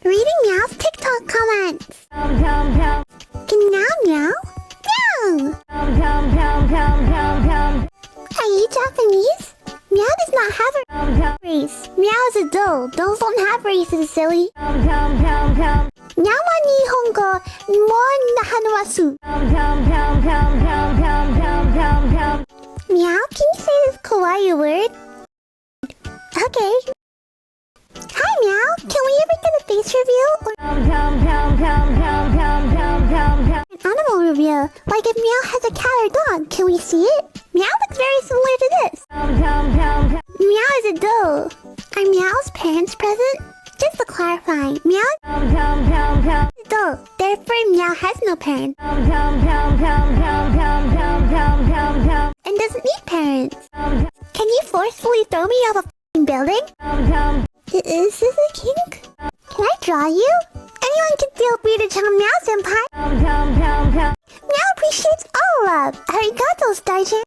Reading Meow's TikTok comments. Can Meow meow? Meow! Are you Japanese? Meow does not have a race. Meow is a doll. Dolls don't have races, silly. Meow wa Nihongo mo hanawasu. Meow, can you say this kawaii word? Okay. Hi Meow, can we ever get a face reveal? Or an animal reveal? Like if Meow has a cat or dog, can we see it? Meow looks very similar to this. Meow is a doll. Are Meow's parents present? Just to clarify, Meow is a doll. Therefore, Meow has no parents. And doesn't need parents. Can you forcefully throw me off a f***ing building? Is this a kink? Can I draw you? Anyone can feel free to draw Meow senpai. Meow appreciates all love. Arigato, Starchan.